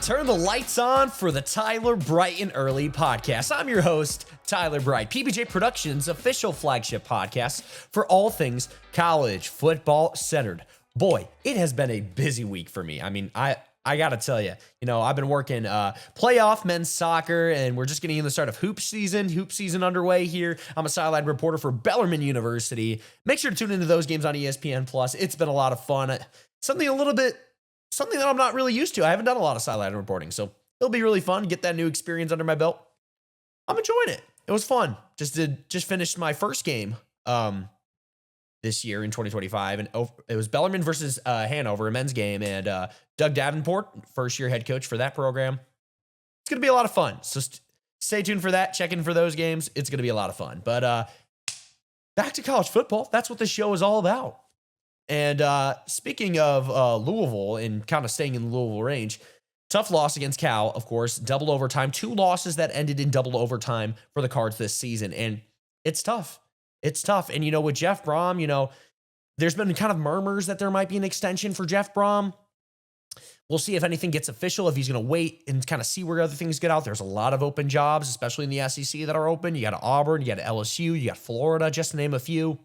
Turn the lights on for the Tyler Bright and Early podcast. I'm your host, Tyler Bright, PBJ Productions' official flagship podcast for all things college football centered. Boy, it has been a busy week for me. I mean, I got to tell you, I've been working playoff men's soccer, and we're just getting in the start of hoop season underway here. I'm a sideline reporter for Bellarmine University. Make sure to tune into those games on ESPN+. It's been a lot of fun. Something that I'm not really used to. I haven't done a lot of sideline reporting, so it'll be really fun. Get that new experience under my belt. I'm enjoying it. It was fun. Just finished my first game this year in 2025, and it was Bellarmine versus Hanover, a men's game, and Doug Davenport, first-year head coach for that program. It's going to be a lot of fun, so stay tuned for that. Check in for those games. It's going to be a lot of fun. But back to college football. That's what this show is all about. And speaking of Louisville and kind of staying in the Louisville range, tough loss against Cal, of course, double overtime, 2 losses that ended in double overtime for the Cards this season. And it's tough. It's tough. And, with Jeff Brom, there's been kind of murmurs that there might be an extension for Jeff Brom. We'll see if anything gets official, if he's going to wait and kind of see where other things get out. There's a lot of open jobs, especially in the SEC, that are open. You got Auburn, you got LSU, you got Florida, just to name a few.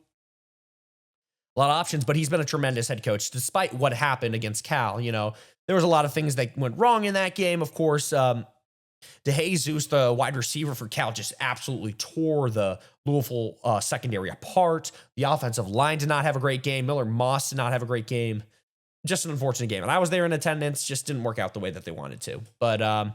A lot of options, but he's been a tremendous head coach despite what happened against Cal. There was a lot of things that went wrong in that game. Of course, DeJesus, the wide receiver for Cal, just absolutely tore the Louisville secondary apart. The offensive line did not have a great game. Miller Moss did not have a great game. Just an unfortunate game. And I was there in attendance, just didn't work out the way that they wanted to. But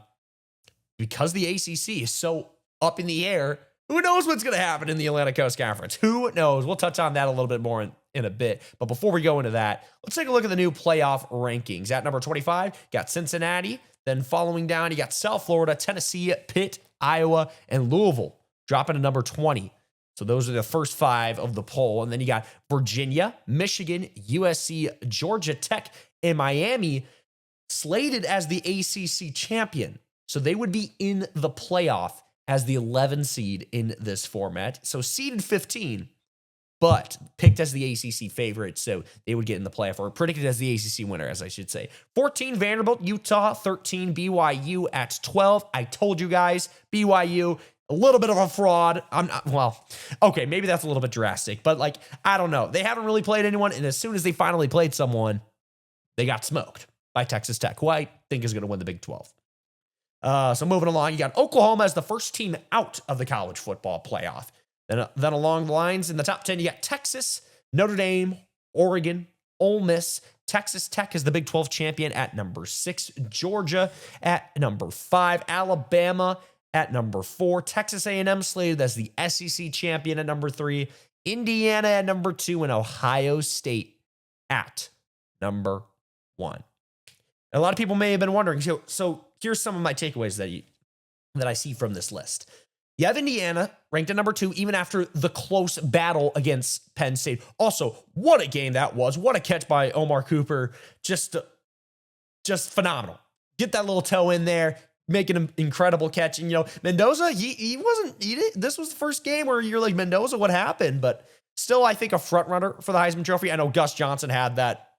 because the ACC is so up in the air, who knows what's going to happen in the Atlantic Coast Conference? Who knows? We'll touch on that a little bit more in a bit. But before we go into that, let's take a look at the new playoff rankings. At number 25, got Cincinnati. Then following down, you got South Florida, Tennessee, Pitt, Iowa, and Louisville dropping to number 20. So those are the first 5 of the poll. And then you got Virginia, Michigan, USC, Georgia Tech, and Miami slated as the ACC champion. So they would be in the playoff as the 11 seed in this format. So seeded 15, but picked as the ACC favorite. So they would get in the playoff, or predicted as the ACC winner, as I should say. 14, Vanderbilt, Utah, 13, BYU at 12. I told you guys, BYU, a little bit of a fraud. Okay, maybe that's a little bit drastic, but I don't know. They haven't really played anyone, and as soon as they finally played someone, they got smoked by Texas Tech, who I think is going to win the Big 12. So moving along, you got Oklahoma as the first team out of the college football playoff. Then along the lines, in the top 10, you got Texas, Notre Dame, Oregon, Ole Miss. Texas Tech is the Big 12 champion at number 6. Georgia at number 5. Alabama at number 4. Texas A&M slated as the SEC champion at number 3. Indiana at number 2. And Ohio State at number 1. A lot of people may have been wondering, so here's some of my takeaways that I see from this list. You have Indiana ranked at number 2, even after the close battle against Penn State. Also, what a game that was. What a catch by Omar Cooper. Just phenomenal. Get that little toe in there, make an incredible catch. And, Mendoza, this was the first game where you're like, Mendoza, what happened? But still, I think a front runner for the Heisman Trophy. I know Gus Johnson had that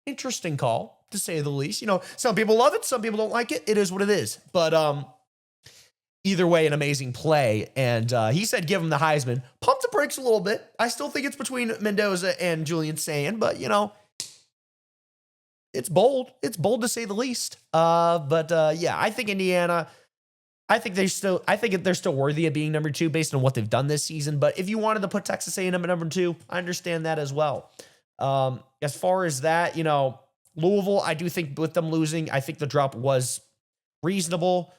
interesting call, to say the least. Some people love it, some people don't like it. It is what it is. But either way, an amazing play. And he said give him the Heisman. Pump the brakes a little bit. I still think it's between Mendoza and Julian Sand, but it's bold. It's bold to say the least. Yeah, I think Indiana, I think they're still worthy of being number 2 based on what they've done this season. But if you wanted to put Texas A&M at number 2, I understand that as well. As far as that, Louisville, I do think with them losing, I think the drop was reasonable.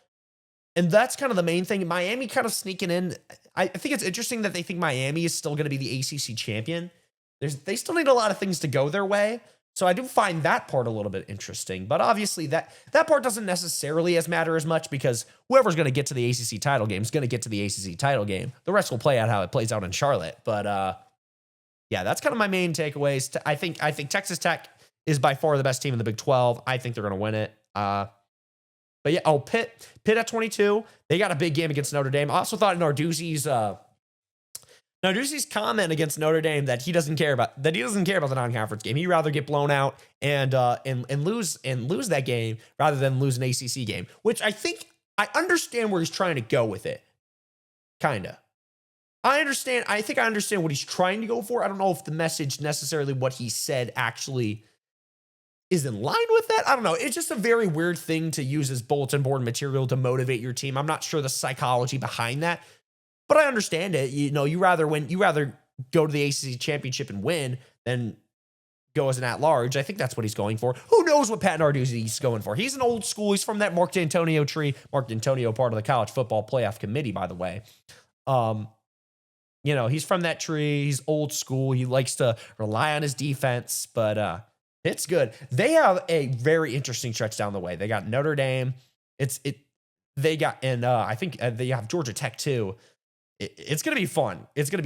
And that's kind of the main thing. Miami kind of sneaking in. I think it's interesting that they think Miami is still going to be the ACC champion. They still need a lot of things to go their way. So I do find that part a little bit interesting. But obviously that part doesn't necessarily matter as much, because whoever's going to get to the ACC title game is going to get to the ACC title game. The rest will play out how it plays out in Charlotte. But yeah, that's kind of my main takeaways. I think Texas Tech is by far the best team in the Big 12. I think they're going to win it. But yeah, Pitt at 22. They got a big game against Notre Dame. I also thought Narduzzi's Now, Ducey's comment against Notre Dame that he doesn't care about the non-conference game. He'd rather get blown out and lose that game rather than lose an ACC game, which I think I understand where he's trying to go with it. Kinda. I think I understand what he's trying to go for. I don't know if the message necessarily what he said actually is in line with that. I don't know. It's just a very weird thing to use as bulletin board material to motivate your team. I'm not sure the psychology behind that, but I understand it. You rather go to the ACC championship and win than go as an at-large. I think that's what he's going for. Who knows what Pat Narduzzi's going for? He's an old school. He's from that Mark D'Antonio tree. Mark D'Antonio, part of the college football playoff committee, by the way. He's from that tree. He's old school. He likes to rely on his defense, but it's good. They have a very interesting stretch down the way. They got Notre Dame. I think they have Georgia Tech too. It's going to be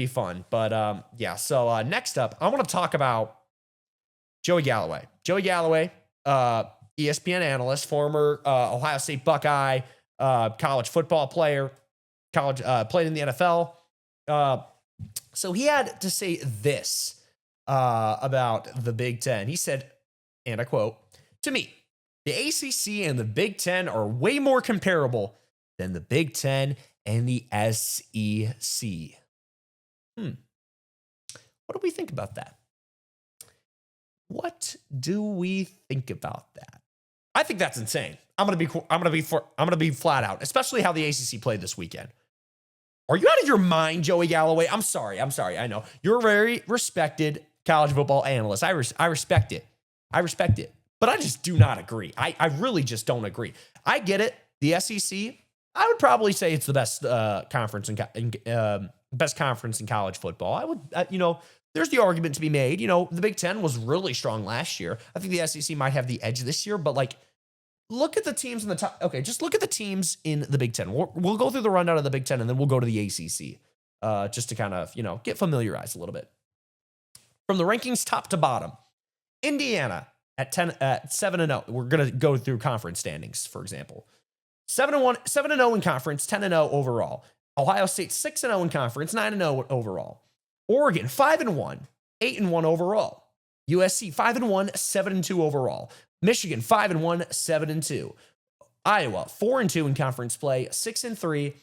fun. But so next up, I want to talk about Joey Galloway. Joey Galloway, ESPN analyst, former Ohio State Buckeye, college football player, played in the NFL. So he had to say this about the Big Ten. He said, and I quote, "To me, the ACC and the Big Ten are way more comparable than the Big Ten and the SEC." What do we think about that? What do we think about that? I think that's insane. I'm gonna be flat out, especially how the ACC played this weekend. Are you out of your mind, Joey Galloway? I'm sorry. I know you're a very respected college football analyst. I respect it. But I just do not agree. I really just don't agree. I get it. The SEC, I would probably say it's the best conference in college football. I would, there's the argument to be made. The Big Ten was really strong last year. I think the SEC might have the edge this year, but look at the teams in the top. Okay, just look at the teams in the Big Ten. We'll go through the rundown of the Big Ten, and then we'll go to the ACC just to kind of, get familiarized a little bit. From the rankings top to bottom, Indiana at 7-0. We're going to go through conference standings, for example. 7-0 in conference, 10-0 overall. Ohio State 6-0 in conference, 9-0 overall. Oregon 5-1, 8-1 overall. USC 5-1, 7-2 overall. Michigan 5-1, 7-2. Iowa 4-2 in conference play, 6-3.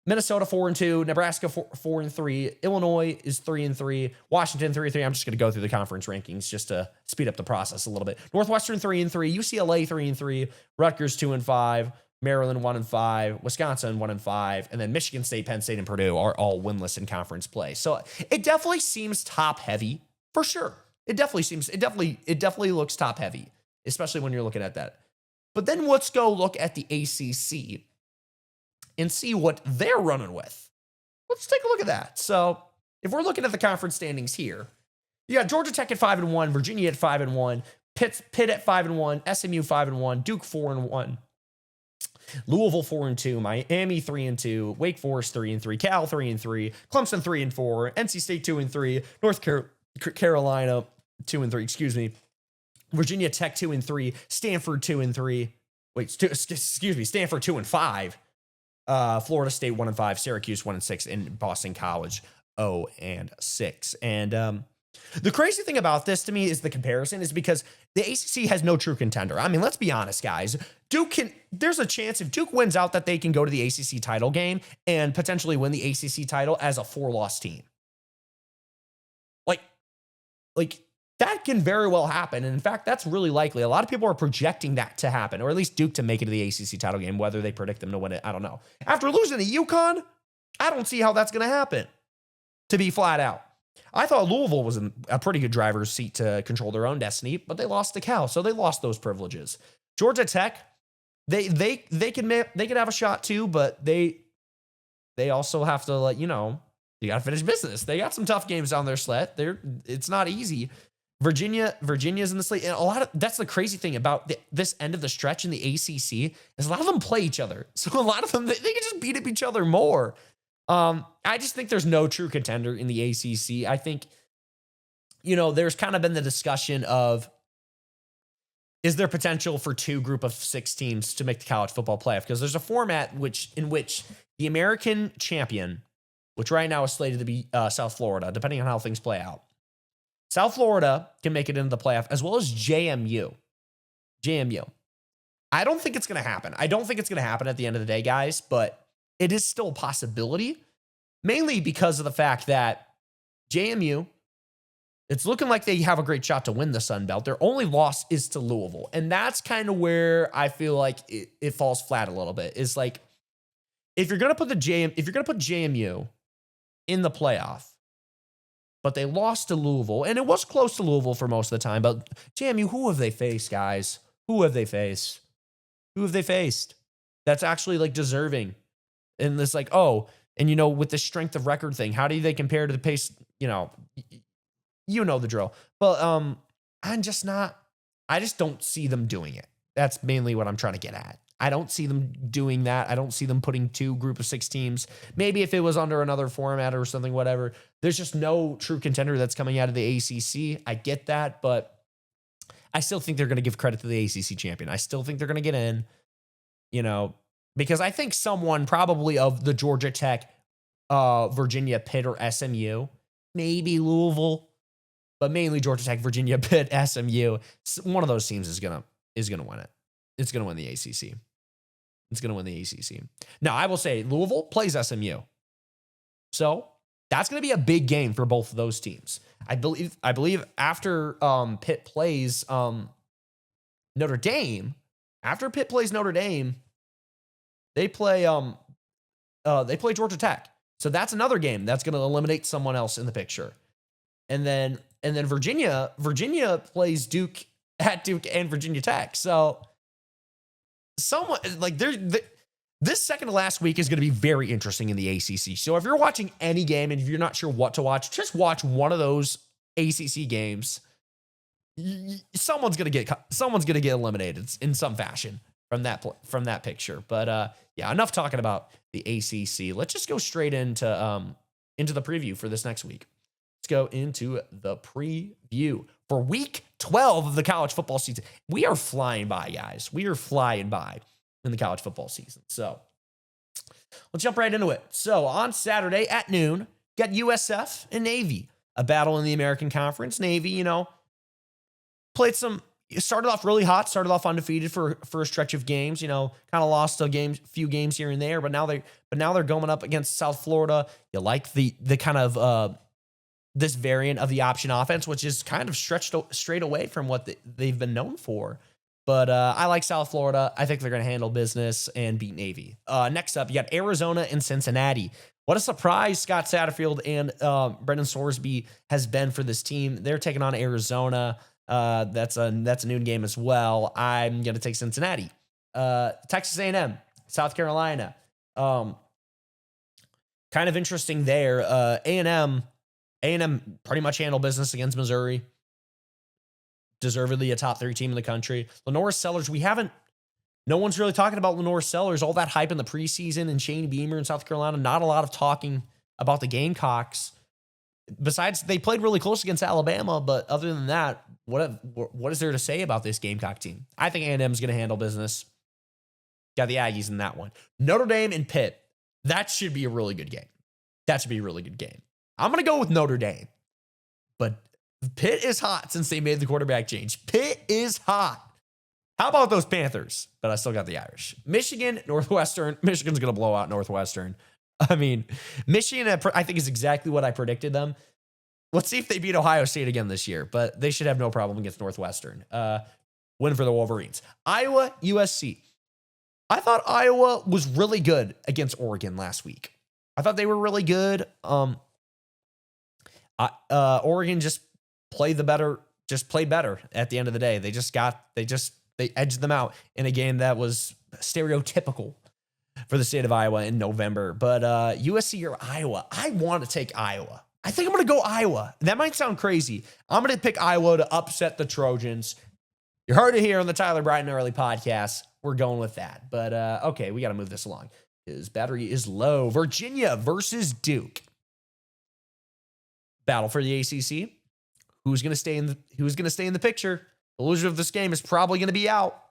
Minnesota 4-2, Nebraska 4-3, Illinois is 3-3, Washington 3-3. I'm just going to go through the conference rankings just to speed up the process a little bit. Northwestern 3-3, UCLA 3-3, Rutgers 2-5, Maryland 1-5, Wisconsin 1-5, and then Michigan State, Penn State, and Purdue are all winless in conference play. So it definitely seems top heavy for sure. It definitely looks top heavy, especially when you're looking at that. But then let's go look at the ACC and see what they're running with. Let's take a look at that. So if we're looking at the conference standings here, you got Georgia Tech at 5-1, Virginia at 5-1, Pitt at 5-1, SMU 5-1, Duke 4-1, Louisville 4-2, Miami 3-2, Wake Forest 3-3, Cal 3-3, Clemson 3-4, NC State 2-3, North Carolina 2-3, Virginia Tech 2-3, Stanford 2-3. Stanford 2-5. Florida State 1-5, Syracuse 1-6, and Boston College 0-6. And the crazy thing about this to me is the comparison is because the ACC has no true contender. I mean, let's be honest, guys. There's a chance if Duke wins out that they can go to the ACC title game and potentially win the ACC title as a 4-loss team. Like that can very well happen. And in fact, that's really likely. A lot of people are projecting that to happen, or at least Duke to make it to the ACC title game. Whether they predict them to win it, I don't know. After losing to UConn, I don't see how that's going to happen, to be flat out. I thought Louisville was a pretty good driver's seat to control their own destiny, but they lost to Cal, so they lost those privileges. Georgia Tech, they can have a shot too, but they also have to you got to finish business. They got some tough games on their slate. It's not easy. Virginia's in the slate, and that's the crazy thing about this end of the stretch in the ACC is a lot of them play each other. So a lot of them they can just beat up each other more. I just think there's no true contender in the ACC. I think there's kind of been the discussion of is there potential for 2 group of 6 teams to make the college football playoff, because there's a format in which the American champion which right now is slated to be South Florida, depending on how things play out. South Florida can make it into the playoff, as well as JMU. JMU. I don't think it's going to happen. I don't think it's going to happen at the end of the day, guys, but it is still a possibility, mainly because of the fact that JMU, it's looking like they have a great shot to win the Sun Belt. Their only loss is to Louisville, and that's kind of where I feel like it falls flat a little bit. Is like, if you're going to put JMU in the playoff, but they lost to Louisville, and it was close to Louisville for most of the time, but JMU, who have they faced, guys? Who have they faced? Who have they faced? That's actually like deserving. And it's like, oh, and you know, with the strength of record thing, how do they compare to the pace? You know the drill. But I just don't see them doing it. That's mainly what I'm trying to get at. I don't see them doing that. I don't see them putting 2 group of 6 teams. Maybe if it was under another format or something, whatever. There's just no true contender that's coming out of the ACC. I get that, but I still think they're going to give credit to the ACC champion. I still think they're going to get in, because I think someone probably of the Georgia Tech, Virginia, Pitt, or SMU, maybe Louisville, but mainly Georgia Tech, Virginia, Pitt, SMU. One of those teams is gonna win it. It's gonna win the ACC. It's gonna win the ACC. Now, I will say Louisville plays SMU, so that's gonna be a big game for both of those teams. I believe after Pitt plays Notre Dame, they play Georgia Tech. So that's another game that's going to eliminate someone else in the picture. And then Virginia plays Duke at Duke and Virginia Tech. So someone like this second to last week is going to be very interesting in the ACC. So if you're watching any game and if you're not sure what to watch, just watch one of those ACC games. Someone's going to get eliminated in some fashion from that picture. But yeah, enough talking about the ACC. Let's just go straight into the preview for this next week. Let's go into the preview for week 12 of the college football season. We are flying by, guys. We are flying by in the college football season. So let's jump right into it. So on Saturday at noon, got USF and Navy, a battle in the American Conference. Navy, started off really hot, started off undefeated for a stretch of games, kind of lost a few games here and there, but now they're going up against South Florida. You like the kind of this variant of the option offense, which is kind of stretched straight away from what they've been known for. But I like South Florida. I think they're going to handle business and beat Navy. Next up, you got Arizona and Cincinnati. What a surprise Scott Satterfield and Brendan Sorsby has been for this team. They're taking on Arizona. That's a noon game as well. I'm going to take Cincinnati. Texas A&M, South Carolina. Kind of interesting there. A&M pretty much handled business against Missouri. Deservedly a top 3 team in the country. Lenore Sellers, no one's really talking about Lenore Sellers. All that hype in the preseason and Shane Beamer in South Carolina. Not a lot of talking about the Gamecocks. Besides, they played really close against Alabama, but other than that, what is there to say about this Gamecock team? I think A&M is going to handle business. Got the Aggies in that one. Notre Dame and Pitt. That should be a really good game. I'm going to go with Notre Dame. But Pitt is hot since they made the quarterback change. Pitt is hot. How about those Panthers? But I still got the Irish. Michigan, Northwestern. Michigan's going to blow out Northwestern. I mean, Michigan, I think, is exactly what I predicted them. Let's see if they beat Ohio State again this year, but they should have no problem against Northwestern. Win for the Wolverines. Iowa, USC. I thought Iowa was really good against Oregon last week. I thought they were really good. Oregon just played better at the end of the day. They edged them out in a game that was stereotypical for the state of Iowa in November. But USC or Iowa, I want to take Iowa. I think I'm going to go Iowa. That might sound crazy. I'm going to pick Iowa to upset the Trojans. You heard it here on the Tyler Brighton Early Podcast. We're going with that. But okay, we got to move this along. His battery is low. Virginia versus Duke. Battle for the ACC. Who's going to stay in the picture? The loser of this game is probably going to be out.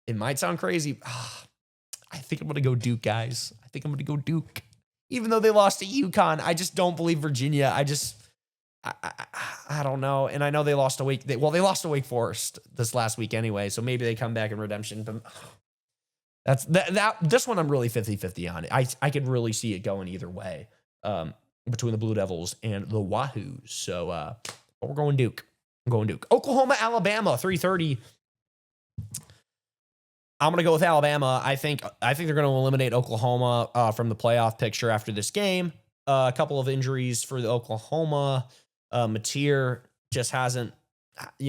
It might sound crazy. I think I'm going to go Duke, guys. I I think I'm going to go Duke. Even though they lost to UConn, I just don't believe Virginia. I don't know. And I know they lost to they lost to Wake Forest this last week anyway, so maybe they come back in redemption. But this one I'm really 50-50 on. I could really see it going either way between the Blue Devils and the Wahoos. So but we're going Duke. I'm going Duke. Oklahoma, Alabama, 3:30. I'm going to go with Alabama. I think they're going to eliminate Oklahoma from the playoff picture after this game. A couple of injuries for the Oklahoma. Mateer just hasn't,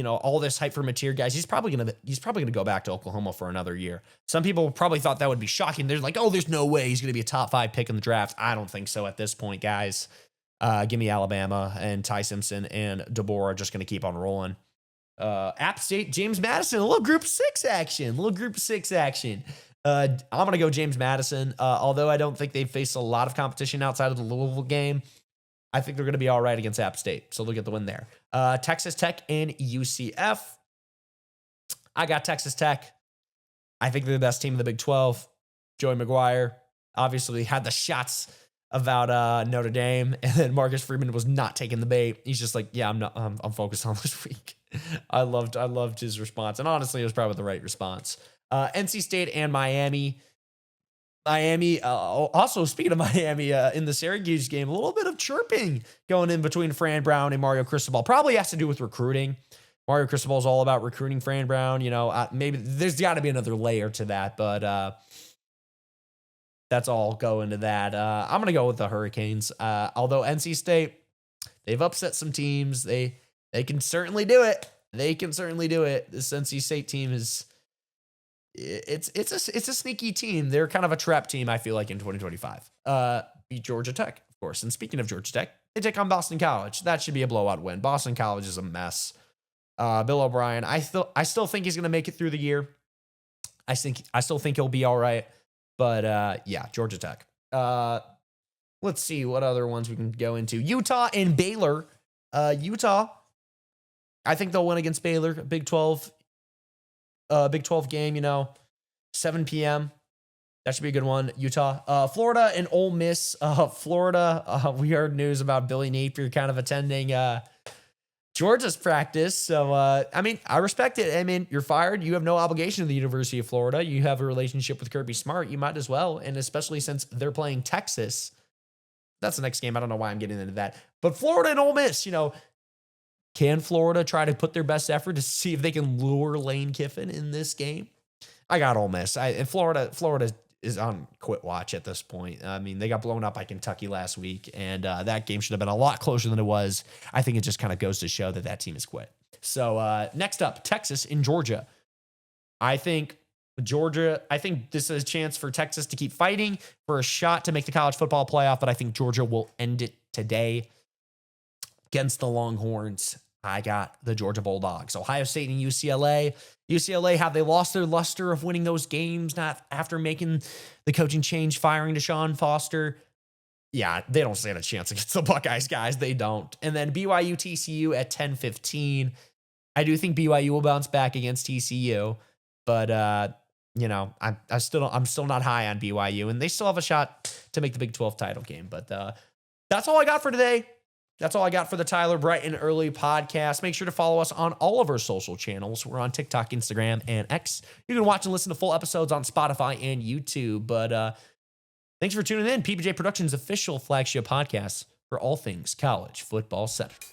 all this hype for Mateer, guys. He's probably gonna go back to Oklahoma for another year. Some people probably thought that would be shocking. They're like, oh, there's no way he's gonna be a top 5 pick in the draft. I don't think so at this point, guys. Give me Alabama, and Ty Simpson and DeBoer are just gonna keep on rolling. App State, James Madison, a little Group 6 action. I'm gonna go James Madison. Although I don't think they've faced a lot of competition outside of the Louisville game, I think they're going to be all right against App State, so they'll get the win there. Texas Tech and UCF. I got Texas Tech. I think they're the best team in the Big 12. Joey McGuire obviously had the shots about Notre Dame, and then Marcus Freeman was not taking the bait. He's just like, yeah, I'm focused on this week. I loved his response, and honestly, it was probably the right response. NC State and Miami. Also, speaking of Miami, in the Syracuse game, a little bit of chirping going in between Fran Brown and Mario Cristobal. Probably has to do with recruiting. Mario Cristobal is all about recruiting Fran Brown. Maybe there's got to be another layer to that, but that's all go into that. I'm going to go with the Hurricanes. Although NC State, they've upset some teams. They can certainly do it. This NC State team is... It's a sneaky team. They're kind of a trap team, I feel like, in 2025. Beat Georgia Tech, of course. And speaking of Georgia Tech, they take on Boston College. That should be a blowout win. Boston College is a mess. Bill O'Brien, I still think he's going to make it through the year. I still think he'll be all right. But yeah, Georgia Tech. Let's see what other ones we can go into. Utah and Baylor. Utah, I think they'll win against Baylor. Big 12 game, 7 p.m. That should be a good one. Utah, Florida and Ole Miss. Florida, we heard news about Billy Napier kind of attending Georgia's practice. So, I respect it. You're fired. You have no obligation to the University of Florida. You have a relationship with Kirby Smart. You might as well. And especially since they're playing Texas. That's the next game. I don't know why I'm getting into that. But Florida and Ole Miss, can Florida try to put their best effort to see if they can lure Lane Kiffin in this game? I got Ole Miss. And Florida is on quit watch at this point. They got blown up by Kentucky last week, and that game should have been a lot closer than it was. I think it just kind of goes to show that team is quit. So next up, Texas and Georgia. I think this is a chance for Texas to keep fighting for a shot to make the college football playoff, but I think Georgia will end it today against the Longhorns. I got the Georgia Bulldogs. Ohio State and UCLA. UCLA, have they lost their luster of winning those games not after making the coaching change, firing Deshaun Foster? Yeah, they don't stand a chance against the Buckeyes, guys. They don't. And then BYU TCU at 10:15. I do think BYU will bounce back against TCU, but I'm still not high on BYU, and they still have a shot to make the Big 12 title game. But that's all I got for today. That's all I got for the Tyler Bright and Early podcast. Make sure to follow us on all of our social channels. We're on TikTok, Instagram, and X. You can watch and listen to full episodes on Spotify and YouTube. But thanks for tuning in. PBJ Productions' official flagship podcast for all things college football centered.